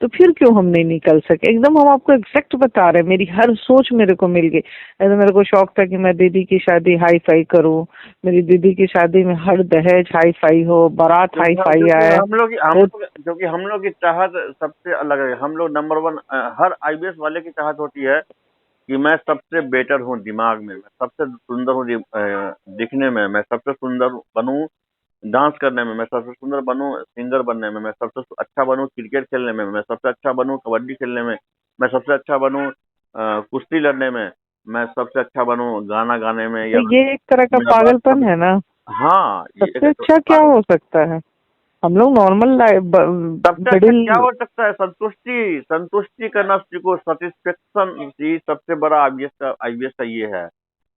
S1: तो फिर क्यों हम नहीं निकल सके? एकदम हम आपको एग्जैक्ट बता रहे हैं, मेरी हर सोच मेरे को मिल गई। ऐसे मेरे को शौक था कि मैं दीदी की शादी हाई फाई करूं, मेरी दीदी की शादी में हर दहेज हाई फाई हो, बारात हाई फाई
S2: क्योंकि
S1: आए। वो
S2: हम लोग की चाहत सबसे अलग है। हम लोग नंबर वन, हर आईबीएस वाले की चाहत होती है कि मैं सबसे बेटर हूँ दिमाग में, मैं सबसे सुंदर हूँ दिखने में, मैं सबसे सुंदर बनूं डांस करने में, मैं सबसे सुंदर बनूं सिंगर बनने में, मैं सबसे अच्छा बनूं क्रिकेट खेलने में, मैं सबसे अच्छा बनूं कबड्डी खेलने में, मैं सबसे अच्छा बनूं कुश्ती लड़ने में, मैं सबसे अच्छा बनूं गाना गाने में,
S1: तो
S2: या
S1: ये एक तरह का
S2: मेरा बात
S1: पागलपन
S2: सब।
S1: है ना।
S2: हाँ, ये
S1: सबसे अच्छा क्या
S2: पागल।
S1: हो सकता है? हम लोग नॉर्मल लाइफ,
S2: सबसे अच्छा क्या
S1: मिडिल।
S2: हो सकता है? संतुष्टि, संतुष्टि करना सीखो, सेटिस्फेक्शन ही सबसे बड़ा आईबीएस का ये है।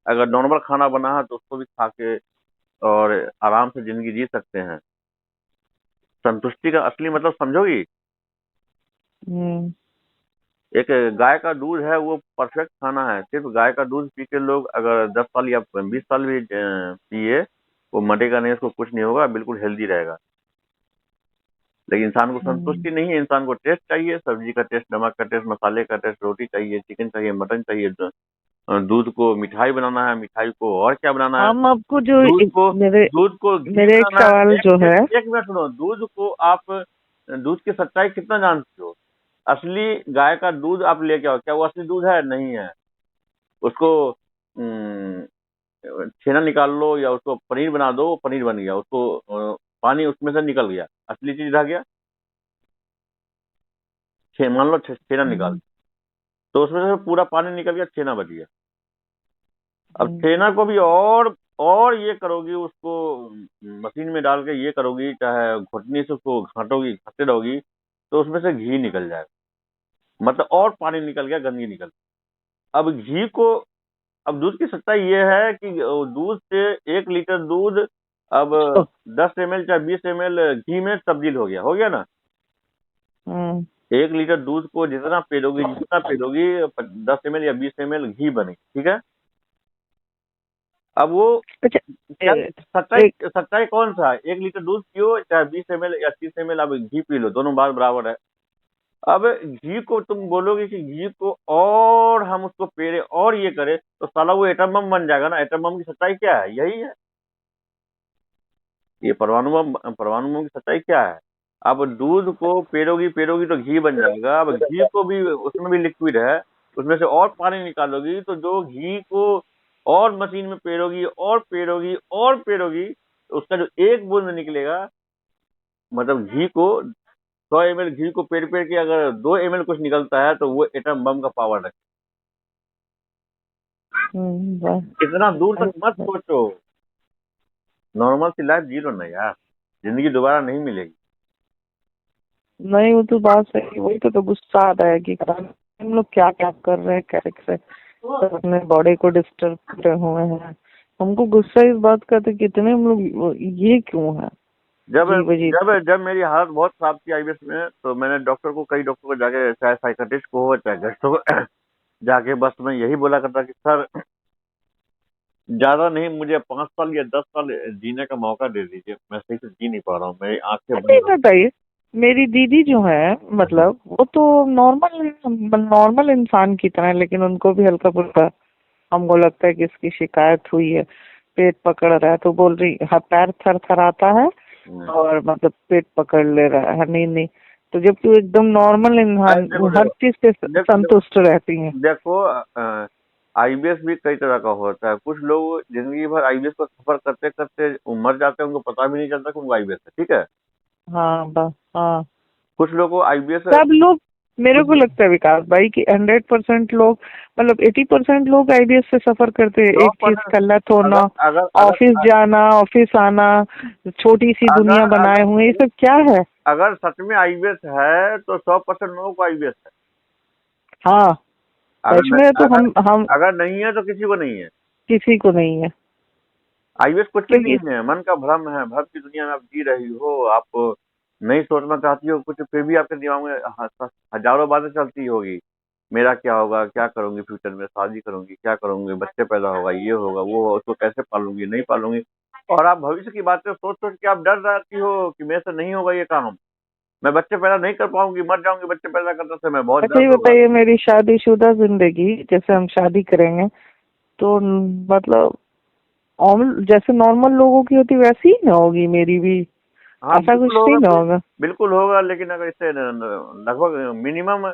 S2: अगर नॉर्मल खाना बना है तो उसको भी खा के और आराम से जिंदगी जी सकते हैं। संतुष्टि का असली मतलब समझोगी?
S1: हम्म।
S2: एक गाय का दूध है, वो परफेक्ट खाना है। सिर्फ गाय का दूध पी के लोग अगर 10 साल या 20 साल भी पिए, वो मरेगा नहीं, उसको कुछ नहीं होगा, बिल्कुल हेल्दी रहेगा। लेकिन इंसान को
S1: हम्म।
S2: संतुष्टि नहीं है, इंसान को टेस्ट चाहिए, सब्जी का टेस्ट, नमक का टेस्ट, मसाले का टेस्ट, रोटी चाहिए, चिकन चाहिए, मटन चाहिए, दूध को मिठाई बनाना है, मिठाई को और क्या बनाना है,
S1: हम आपको जो
S2: दूध को
S1: मेरे
S2: दूध को घी
S1: मेरे एक
S2: बनाना है।
S1: सवाल जो है।
S2: एक मिनट सुनो, दूध को आप दूध की सच्चाई कितना जानते हो? असली गाय का दूध आप लेके आओ, क्या वो असली दूध है? नहीं है। उसको छेना निकाल लो या उसको पनीर बना दो, वो पनीर बन गया, उसको पानी उसमें से निकल गया, असली चीज रह गया। मान लो छेना निकाल,
S1: हम्म।
S2: तो उसमें से पूरा पानी निकल गया, छेना बच गया। अब
S1: हम्म।
S2: छेना को भी और ये करोगी, उसको मशीन में डाल के ये करोगी, चाहे घुटनी से उसको घाटोगी, घाटते रहोगी, तो उसमें से घी निकल जाएगा। मतलब और पानी निकल गया, गंदगी निकल गई। अब घी को, अब दूध की सच्चाई ये है कि दूध से 1 लीटर दूध अब
S1: तो
S2: 10 ml चाहे 20 ml घी में तब्दील हो गया ना।
S1: हम्म।
S2: 1 लीटर दूध को जितना पेलोगी 10 ml या 20 ml घी बनेगी, ठीक है। अब वो
S1: अच्छा।
S2: क्या, सच्चाई
S1: एक।
S2: सच्चाई कौन सा है? 1 लीटर दूध पियो चाहे 20 ml या 30 ml अब घी पी लो, दोनों बात बराबर है। अब घी को तुम बोलोगे कि घी को और हम उसको पेड़े और ये करें, तो साला वो एटम बम बन जाएगा ना। एटम बम की सच्चाई क्या है? यही है। ये परमाणु बम की सच्चाई क्या है? अब दूध को पेड़ोगी पेड़ोगी तो घी बन जाएगा। अब घी को भी, उसमें भी लिक्विड है, उसमें से और पानी निकालोगी, तो जो घी को और मशीन में पेड़ोगी और पेड़ोगी और पेड़ोगी, तो उसका जो एक बूंद निकलेगा, मतलब घी को 100 ml घी को पेड़ पेड़ के अगर 2 ml कुछ निकलता है, तो वो एटम बम का पावर रखता है। इतना दूर तक मत
S1: बस।
S2: सोचो। नॉर्मल सी लाइफ जी लो ना यार, जिंदगी दोबारा नहीं मिलेगी।
S1: नहीं, वो तो बात सही है। वही तो गुस्सा आता है कि हम लोग क्या क्या कर रहे हैं, कैसे सब अपने बॉडी को डिस्टर्ब करे हुए हैं। हमको गुस्सा इस बात का था, कितने हम लोग ये क्यों है,
S2: जब
S1: जी वजी।
S2: जब जब मेरी हालत बहुत खराब थी आईबीएस में, तो मैंने कई डॉक्टर को जाके, चाहे साइकेट्रिस्ट को हो चाहे गेस्टो को जाके, बस मैं यही बोला करता कि सर, ज्यादा नहीं, मुझे 5 साल या 10 साल जीने का मौका दे दीजिए, मैं सही से जी नहीं पा रहा हूँ, मेरी आंखें बंद
S1: नहीं
S2: हो
S1: बताइए, मेरी दीदी जो है,
S2: गई।
S1: मतलब वो तो नॉर्मल नॉर्मल इंसान की तरह है, लेकिन उनको भी हल्का फुल्का हमको लगता है कि इसकी शिकायत हुई है, पेट पकड़ रहा है, तो बोल रही हाँ पैर थर थर आता है
S2: हम्म।
S1: और मतलब पेट पकड़ ले रहा है, नहीं नहीं। तो जबकि वो एकदम नॉर्मल
S2: अरे
S1: इंसान,
S2: देखो
S1: वो हर
S2: देखो
S1: चीज से
S2: देखो देखो
S1: संतुष्ट रहती है।
S2: देखो आईबीएस भी कई तरह का होता है। कुछ लोग जिंदगी भर आईबीएस को सफर करते करते मर जाते हैं, उनको पता भी नहीं चलता कि उनको आईबीएस है, ठीक है।
S1: हाँ बस हाँ।
S2: कुछ लोगों को आईबीएस,
S1: सब लोग, मेरे को
S2: कुछ
S1: लगता है विकास भाई कि 100% लोग, मतलब 80% लोग आईबीएस से सफर करते हैं।
S2: सौ
S1: एक चीज
S2: परसेंट
S1: का लत होना,
S2: अगर अगर
S1: ऑफिस
S2: अगर
S1: जाना, ऑफिस आना, छोटी सी दुनिया
S2: अगर
S1: बनाए हुए, ये
S2: अगर
S1: सब क्या है?
S2: अगर सच में आईबीएस है तो 100% लोगों को आईबीएस है।
S1: हाँ,
S2: अगर
S1: सच
S2: न,
S1: में तो
S2: अगर
S1: हम
S2: अगर नहीं है तो किसी को नहीं है।
S1: किसी को नहीं है।
S2: आईवीएस कुछ भी
S1: क्योंकि
S2: नहीं है, मन का भ्रम है। भ्रम की दुनिया में आप जी रही हो, आप नहीं सोचना चाहती हो कुछ, फिर भी आपके दिमाग में हजारों बातें चलती होगी। मेरा क्या होगा, क्या करूंगी फ्यूचर में, शादी करूंगी, क्या करूंगी, बच्चे पैदा होगा, ये होगा, वो होगा, उसको कैसे पालूंगी, नहीं पालूंगी। और आप भविष्य की बातें सोच सोच के आप डर जाती हो कि मेरे से नहीं होगा ये काम, मैं बच्चे पैदा नहीं कर पाऊंगी, मर जाऊंगी बच्चे पैदा करते समय, बहुत
S1: अच्छा, ये
S2: दर्द होगा।
S1: बताइए, मेरी शादीशुदा जिंदगी, जैसे हम शादी करेंगे तो मतलब जैसे नॉर्मल लोगों की होती वैसी ही ना होगी मेरी भी?
S2: हाँ
S1: ऐसा
S2: बिल्कुल
S1: कुछ नहीं
S2: होगा,
S1: ना होगा?
S2: बिल्कुल होगा, लेकिन अगर इससे लगभग मिनिमम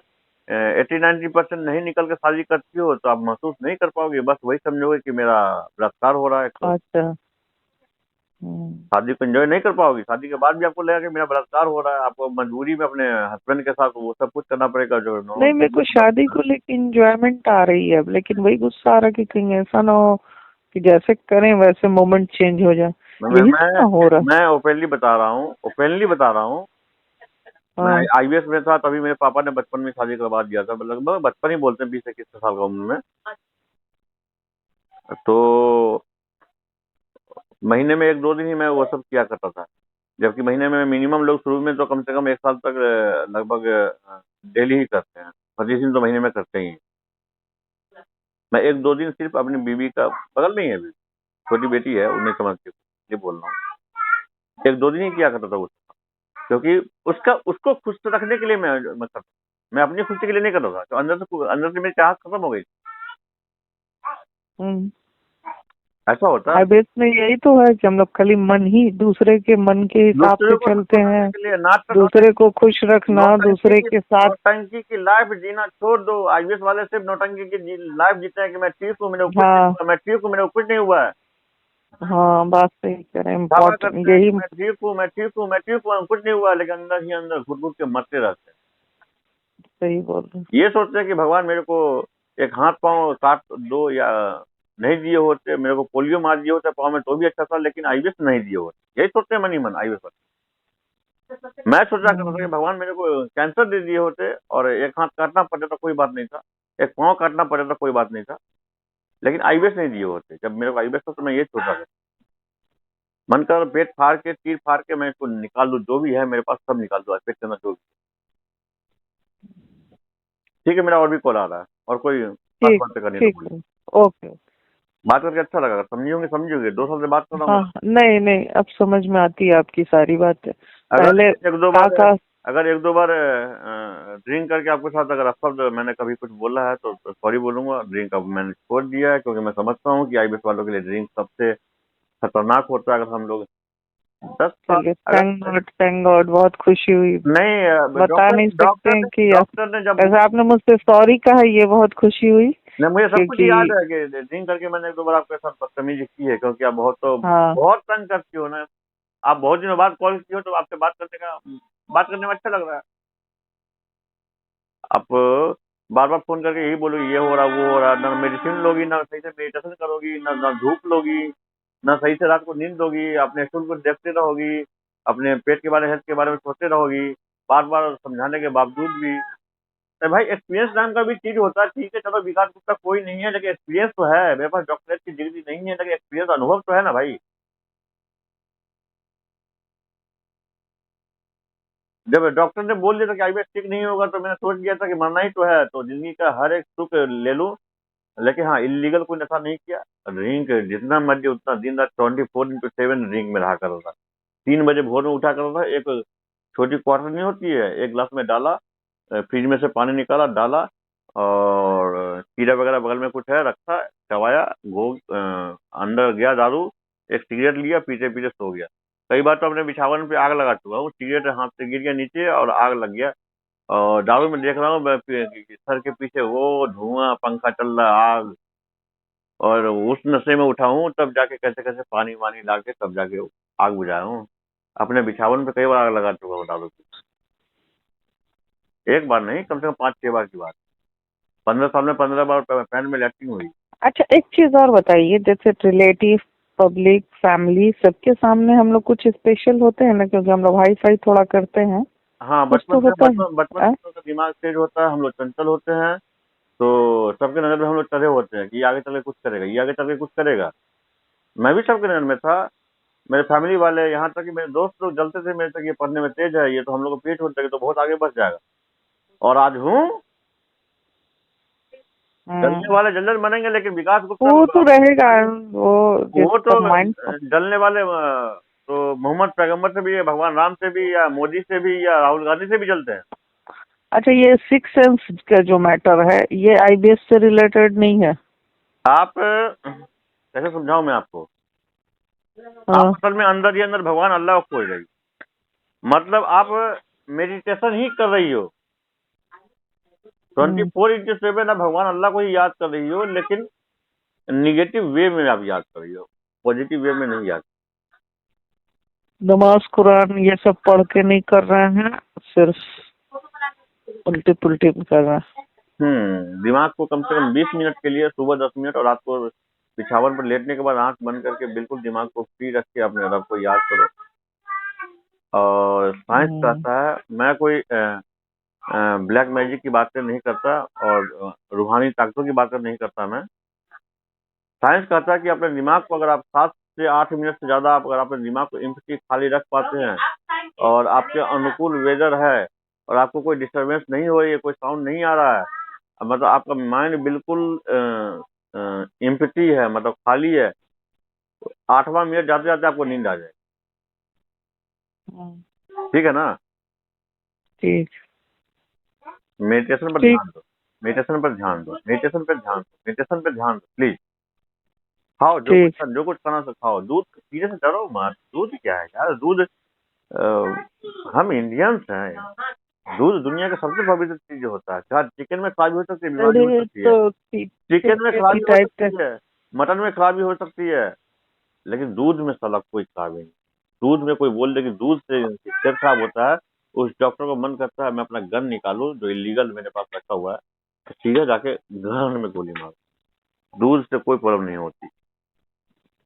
S2: 80-90% नहीं निकल के शादी करती हो तो आप महसूस नहीं कर पाओगे, बस वही समझोगे कि मेरा बलात्कार हो रहा है। तो
S1: अच्छा। हम्म।
S2: शादी को एंजॉय नहीं कर पाओगे, शादी के बाद भी आपको लगेगा कि मेरा बलात्कार हो रहा है, आपको मजबूरी में अपने हस्बैंड के साथ वो सब कुछ करना पड़ेगा जो
S1: नहीं, मेरे को शादी
S2: नॉर्मल।
S1: को लेकिन इंजॉयमेंट आ रही है अब, लेकिन वही गुस्सा आ रहा है कि कहीं ऐसा ना हो कि जैसे करें वैसे मोमेंट चेंज हो जाए।
S2: मैं
S1: यही सब
S2: मैं
S1: ना हो रहा।
S2: मैं ओपनली बता रहा हूँ, ओपनली बता रहा हूँ। मैं
S1: हाँ।
S2: आईवीएस में था तभी मेरे पापा ने बचपन में शादी करवा दिया था, लगभग बचपन ही बोलते हैं, 20 से 21 साल का उम्र में। तो महीने में 1-2 दिन ही मैं वो सब किया करता था, जबकि महीने में मिनिमम लोग शुरू में तो कम से कम 1 साल तक लगभग डेली ही करते हैं, 25 दिन तो महीने में करते ही हैं। मैं 1-2 दिन सिर्फ अपनी बीवी का, बगल में ही है अभी, छोटी बेटी है, उन्हें समझ के ये बोल रहा हूँ, 1-2 दिन ही किया करता था वो, क्योंकि उसका उसको खुश रखने के लिए मैं करता, मैं अपनी खुशी के लिए नहीं करता था, तो अंदर से मेरी चाहत खत्म हो गई।
S1: हम्म।
S2: ऐसा होता है।
S1: आईबीएस में यही तो है कि हम लोग खाली मन ही दूसरे के मन के हिसाब
S2: दूसरे
S1: से
S2: को खुश
S1: चलते
S2: रखने
S1: हैं।
S2: के लिए, नाच कर
S1: दूसरे को खुश रखना,
S2: नौटंकी
S1: दूसरे
S2: की
S1: के साथ।
S2: नौटंकी की लाइफ जीना छोड़ दो। आईवीएस वाले सिर्फ नौटंकी की लाइफ जीते हैं कि मैं ठीक हूँ, मेरे को कुछ नहीं
S1: हाँ।
S2: हुआ, मैं ठीक हूँ, मेरे को कुछ नहीं हुआ है।
S1: हाँ, बात सही करें,
S2: दावा
S1: इम्पोर्टेंट
S2: करते हैं
S1: यही।
S2: कि मैं ठीक हूँ, मैं ठीक हूँ, मैं ठीक हूँ, कुछ नहीं हुआ, लेकिन अंदर ही अंदर घुट घुट के मरते रहते हैं।
S1: सही बोल रहे हैं।
S2: ये सोचते हैं कि भगवान मेरे को एक हाथ पांव काट दो, या नहीं दिए होते, मेरे को पोलियो मार दिए होते पाँव में तो भी अच्छा था, लेकिन आईवीएस नहीं दिए होते, यही सोचते हैं मन ही मन आईवीएस वाले। मैं सोचा करता था कि
S1: हम्म।
S2: भगवान मेरे को कैंसर दे दिए होते और एक हाथ काटना पड़ता तो कोई बात नहीं था, एक पाँव काटना पड़ता तो कोई बात नहीं था, लेकिन आईवीएस नहीं दिए होते। जब मेरे को आईवीएस था तो मैं ये सोचा था, मन कर पेट फाड़ के, तीर फाड़ के मैं इसको निकाल दूं, जो भी है मेरे पास सब निकाल दूं, पेट के अंदर जो भी। ठीक है, मेरा और भी कॉल आ रहा है, और कोई खास
S1: ठीक।
S2: बातें करनी तो
S1: ठीक
S2: बोलिए।
S1: है। ओके।
S2: बात करके अच्छा लगा, समझियोगे समझोगे, 2 साल से बात कर रहा हूँ
S1: हाँ।
S2: मैं।
S1: नहीं नहीं, अब समझ में आती है आपकी सारी बातें।
S2: अगर
S1: पहले
S2: एक दो
S1: था
S2: बार
S1: का।
S2: अगर एक दो बार ड्रिंक करके आपके साथ अगर शब्द मैंने कभी कुछ बोला है तो सॉरी बोलूंगा। ड्रिंक अब मैंने छोड़ दिया है, क्योंकि मैं समझता हूँ कि आईबीएस वालों के लिए ड्रिंक सबसे खतरनाक होता है। अगर हम लोग 10 साल,
S1: चलिए,
S2: अगर
S1: थैंक गॉड, थैंक गॉड, बहुत खुशी हुई।
S2: नहीं,
S1: बता
S2: डॉक्टर
S1: नहीं सकते
S2: डॉक्टर
S1: हैं
S2: ने
S1: कि
S2: डॉक्टर ने जब
S1: ऐसा आपने मुझसे सॉरी कहा, ये बहुत खुशी हुई।
S2: नहीं, मुझे सब कुछ
S1: क्योंकि
S2: याद है कि ड्रिंक करके मैंने एक दो बार आपके साथ बदतमीजी की है, क्योंकि आप
S1: हाँ।
S2: बहुत तंग करती हो ना। आप बहुत दिनों बाद कॉल की हो तो आपसे बात करने में अच्छा लग रहा है। आप बार बार फोन करके यही बोलोगी ये हो रहा वो हो रहा, ना मेडिसिन लोगी, ना सही से मेडिटेशन करोगी, ना धूप लोगी, ना सही से रात को नींद लोगी, अपने स्कूल को देखते रहोगी, अपने पेट के बारे, हेल्थ के बारे में सोचते रहोगी, बार बार समझाने के बावजूद भी। तो भाई एक्सपीरियंस नाम का भी चीज होता है, ठीक है, चलो विकास गुप्ता कोई नहीं है, लेकिन एक्सपीरियंस तो है। मेरे पास डॉक्टरेट की डिग्री नहीं है, लेकिन एक्सपीरियंस, अनुभव तो है ना भाई। जब डॉक्टर ने बोल दिया था कि आईबीएस ठीक नहीं होगा, तो मैंने सोच लिया था कि मरना ही तो है, तो जिंदगी का हर एक सुख ले लूं, लेकिन हाँ, इलीगल कोई नशा नहीं किया। ड्रिंक जितना मर्जी उतना, दिन रात 24x7 ड्रिंक में रहा करता था। 3 बजे भोर में उठा करता था, एक छोटी क्वार्टर नहीं होती है, एक गिलास में डाला, फ्रिज में से पानी निकाला, डाला, और कीड़ा वगैरह बगल में कुछ है रखा, चबाया, अंदर गया दारू, एक सिगरेट लिया, पीते पीते सो गया। कई बार तो अपने बिछावन पे आग लगा चुका हूँ, सिगरेट हाथ से गिर गया नीचे और आग लग गया। और दारू में देख रहा हूँ सर के पीछे वो धुआं, पंखा चल रहा, आग। और उस नशे में उठा हूँ, तब जाके कैसे कैसे पानी वानी ला के तब जाके आग बुझाया हूँ। अपने बिछावन पे कई बार आग लगा चुका हूँ दारू की, एक बार नहीं, कम से कम 5-6 बार की बात। 15 साल में 15 बार पैन में लैट्रिन हुई।
S1: अच्छा, एक चीज और बताइए, जैसे रिलेटिव, पब्लिक, फैमिली, सबके सामने हम लोग कुछ स्पेशल होते हैं ना, क्योंकि हम लोग हाई फाई थोड़ा करते हैं।
S2: हाँ,
S1: कुछ तो होता है।
S2: बचपन से
S1: आ?
S2: हम लोग का दिमाग तेज होता है, हम लोग चंचल होते हैं, तो सबके नजर में हम लोग टरे होते हैं कि ये आगे चल के कुछ करेगा, ये आगे चल के कुछ करेगा। मैं भी सबके नजर में था, मेरे फैमिली वाले, यहाँ तक कि मेरे दोस्त लोग जलते थे मेरे तक, ये पढ़ने में तेज है, ये तो हम लोग को पीठ होता है तो बहुत आगे बढ़ जाएगा। और आज हूँ, जलने वाले जल बनेंगे, लेकिन विकास गुप्ता
S1: वो तो रहेगा, वो
S2: वो तो
S1: माइंड।
S2: जलने वाले तो मोहम्मद पैगंबर से भी, भगवान राम से भी, या मोदी से भी, या राहुल गांधी से भी जलते हैं।
S1: अच्छा, ये सिक्स सेंस का जो मैटर है, ये आईबीएस से रिलेटेड नहीं है?
S2: आप कैसे समझाऊं मैं आपको? आप
S1: हाँ।
S2: असल में अंदर ही अंदर भगवान अल्लाह को खोज रही हो। मतलब आप मेडिटेशन ही कर रही हो, 24/7 आप भगवान अल्लाह को ही याद कर रही हो, लेकिन निगेटिव वे में आप याद कर रही हो, पॉजिटिव वे में नहीं याद।
S1: नमाज कुरान ये सब पढ़ के नहीं कर रहे हैं, सिर्फ उल्टी पुल्टी कर रहे हैं।
S2: दिमाग को कम से कम 20 मिनट के लिए, सुबह 10 मिनट और रात को बिछावन पर लेटने के बाद आंख बंद करके बिल्कुल दिमाग को फ्री रख के अपने रब को याद करो। और साइंस कहता है, मैं कोई ब्लैक मैजिक की बातें नहीं करता और रूहानी ताकतों की बातें नहीं करता मैं। साइंस कहता है कि अपने दिमाग को अगर आप 7 से 8 मिनट से ज्यादा आप अगर अपने दिमाग को एम्प्टी खाली रख पाते हैं, और आपके अनुकूल वेदर है, और आपको कोई डिस्टरबेंस नहीं हो रही है, कोई साउंड नहीं आ रहा है, मतलब आपका माइंड बिल्कुल एम्प्टी है, मतलब खाली है, तो 8वां मिनट जाते जाते आपको नींद आ जाए। ठीक है ना?
S1: ठीक।
S2: मेडिटेशन पर ध्यान दो, मेडिटेशन पर ध्यान दो, मेडिटेशन पर ध्यान दो, मेडिटेशन पर ध्यान दो, प्लीज। खाओ जो कुछ खाना से खाओ, दूध पीने से डरो मत। दूध क्या है यार, दूध हम इंडियंस हैं, दूध दुनिया का सबसे पवित्र चीज होता है। क्या चिकन में खराबी हो सकती है, बीमारी हो सकती है,
S1: तो
S2: चिकन में खराबी हो सकती है, मटन में खराबी हो सकती है, लेकिन दूध में साला कोई खराबी नहीं। दूध में कोई बोल दे कि दूध से सिर खराब होता है, उस डॉक्टर को मन करता है मैं अपना गन निकालूं जो इलीगल मेरे पास रखा हुआ है, तो सीधे जाके गन में गोली मारो। दूध से कोई प्रॉब्लम नहीं होती।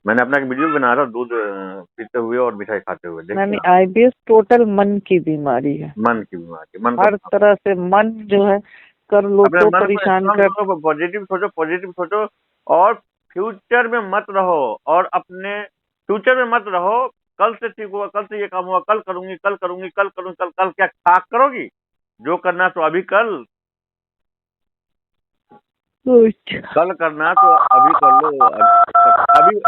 S2: मैंने अपना एक वीडियो बनाया था दूध पीते हुए और मिठाई खाते हुए, देखिए।
S1: आईबीएस टोटल मन की बीमारी है,
S2: मन की बीमारी, मन
S1: हर तरह से मन जो है कर लो
S2: अपने
S1: तो
S2: मन
S1: परेशान
S2: को
S1: कर।
S2: पॉजिटिव सोचो, पॉजिटिव सोचो, और फ्यूचर में मत रहो, और अपने फ्यूचर में मत रहो। कल से ठीक हुआ, कल से ये काम हुआ, कल करूंगी, कल करूंगी, कल करूंगी, कल कल क्या खाक करोगी? जो करना तो अभी कल करना तो अभी कर लो। अभी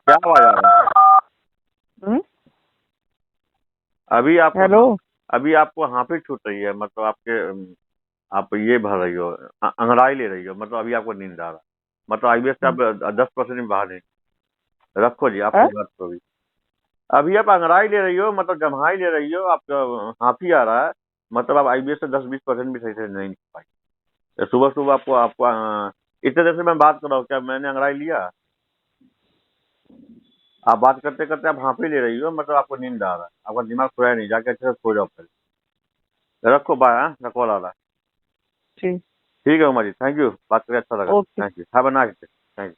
S2: क्या आवाज आ रहा है? अभी आपको
S1: हेलो,
S2: अभी आपको हाफी छूट रही है, मतलब आप ये भर रही हो, अंगड़ाई ले रही हो, मतलब अभी आपको नींद आ रहा है, मतलब आईबीएस से आप 10% में बाहर नहीं। रखो जी, आपको बात को भी अभी आप अंगड़ाई ले रही हो, मतलब जम्हाई ले रही हो, आपका हाफी आ रहा है, मतलब आप आईबीएस से 10-20% भी सही से नहीं लिख पाई। सुबह सुबह आपको आपको इतने देर से मैं बात कर रहा हूँ, क्या मैंने अंगड़ाई लिया? आप बात करते करते आप हाफी ले रही हो, मतलब आपको नींद आ रहा है, आपका दिमाग सोया नहीं, जाके अच्छे से सो जाओ पहले। रखो, बाय। कॉल आ रहा है। ठीक है उमा जी, थैंक यू, बात करके अच्छा लगा। Thank you, have a nice day. Thank you.